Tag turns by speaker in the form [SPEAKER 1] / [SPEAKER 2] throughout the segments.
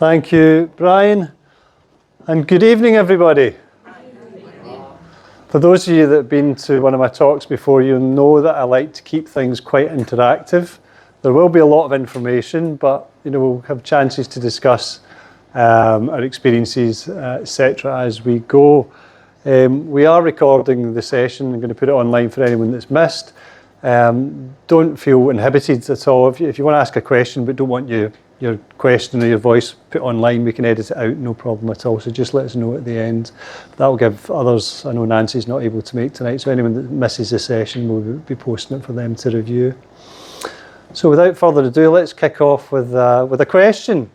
[SPEAKER 1] Thank you, Brian. And good evening, everybody. For those of you that have been to one of my talks before, you'll know that I like to keep things quite interactive. There will be a lot of information, but we'll have chances to discuss our experiences, etc. as we go. We are recording the session. I'm going to put it online for anyone that's missed. Don't feel inhibited at all. If you want to ask a question but don't want your question or your voice put online, we can edit it out, no problem at all. So just let us know at the end. That will give others, I know Nancy's not able to make tonight, so anyone that misses the session, we'll be posting it for them to review. So without further ado, let's kick off with a question.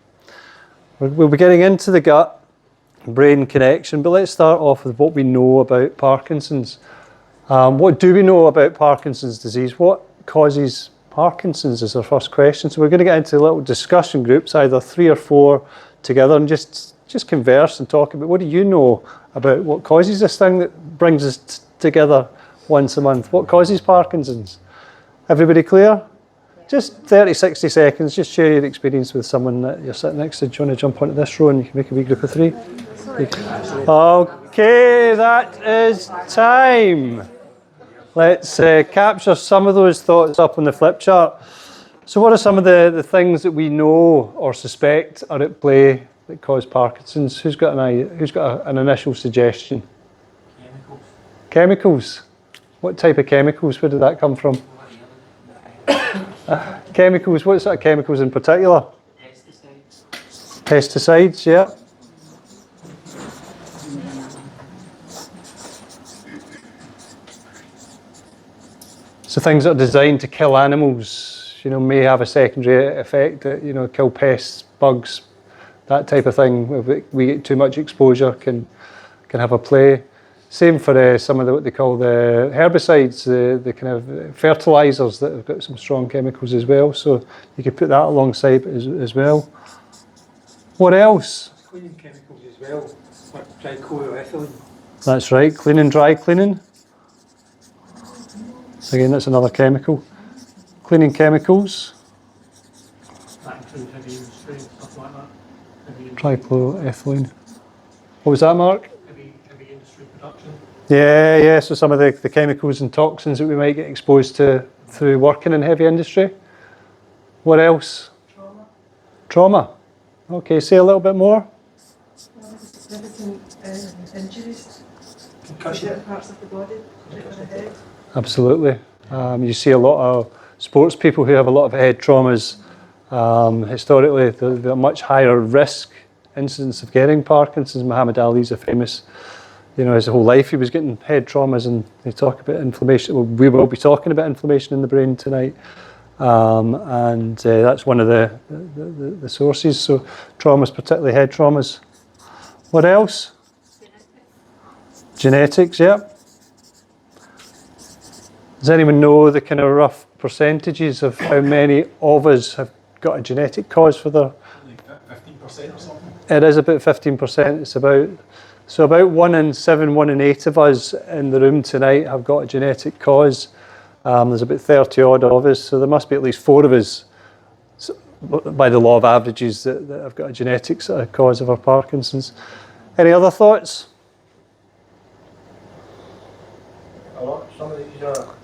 [SPEAKER 1] We'll be getting into the gut-brain connection, but let's start off with what we know about Parkinson's. What do we know about Parkinson's disease? What causes Parkinson's is our first question. So we're going to get into little discussion groups, either 3 or 4 together, and just converse and talk about what do you know about what causes this thing that brings us together once a month. What causes Parkinson's? Everybody clear? Just 30, 60 seconds, just share your experience with someone that you're sitting next to. Do you want to jump onto this row and you can make a wee group of 3? Okay, that is time. Let's capture some of those thoughts up on the flip chart. So what are some of the things that we know or suspect are at play that cause Parkinson's? Who's got an initial suggestion?
[SPEAKER 2] Chemicals.
[SPEAKER 1] Chemicals? What type of chemicals? Where did that come from? Chemicals, what sort of chemicals in particular?
[SPEAKER 2] Pesticides.
[SPEAKER 1] Pesticides, yeah. So things that are designed to kill animals, may have a secondary effect, kill pests, bugs, that type of thing. If we get too much exposure, can have a play. Same for some of what they call the herbicides, the kind of fertilizers that have got some strong chemicals as well. So you could put that alongside as well. What else?
[SPEAKER 2] Cleaning chemicals as well, like trichloroethylene.
[SPEAKER 1] That's right, cleaning, dry cleaning. Again, that's another chemical. Cleaning chemicals.
[SPEAKER 2] That includes heavy industry, stuff like that.
[SPEAKER 1] Trichloroethylene. What was that, Mark?
[SPEAKER 2] Heavy industry production.
[SPEAKER 1] Yeah. So some of the chemicals and toxins that we might get exposed to through working in heavy industry. What else? Trauma. Okay, say a little bit more.
[SPEAKER 3] Injuries.
[SPEAKER 2] Concussion.
[SPEAKER 3] Certain parts of the body, particularly the head.
[SPEAKER 1] Absolutely. You see a lot of sports people who have a lot of head traumas. Historically, they're much higher risk incidence of getting Parkinson's. Muhammad Ali's a famous, his whole life he was getting head traumas, and they talk about inflammation. Well, we will be talking about inflammation in the brain tonight, and that's one of the sources. So traumas, particularly head traumas. What else? Genetics, yeah. Does anyone know the kind of rough percentages of how many of us have got a genetic cause for their...
[SPEAKER 2] Like 15% or something?
[SPEAKER 1] It is about 15%. It's about 1 in 7, 1 in 8 of us in the room tonight have got a genetic cause. There's about 30 odd of us, so there must be at least 4 of us, by the law of averages, that have got a genetic cause of our Parkinson's. Any other thoughts?
[SPEAKER 4] A lot. Some of these are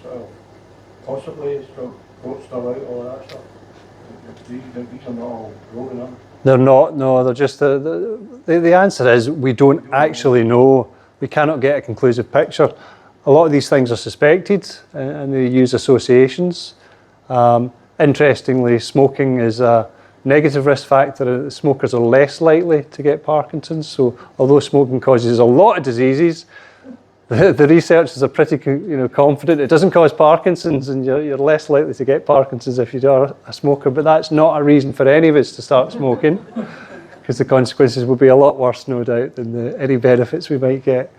[SPEAKER 4] sort of possibly boats still out, all that stuff. These are not all rolling on.
[SPEAKER 1] They're not, no, they're just, the answer is we don't actually know. We cannot get a conclusive picture. A lot of these things are suspected and they use associations. Interestingly, smoking is a negative risk factor. Smokers are less likely to get Parkinson's. So although smoking causes a lot of diseases, the researchers are pretty confident it doesn't cause Parkinson's, and you're less likely to get Parkinson's if you are a smoker. But that's not a reason for any of us to start smoking, because the consequences will be a lot worse, no doubt, than any benefits we might get.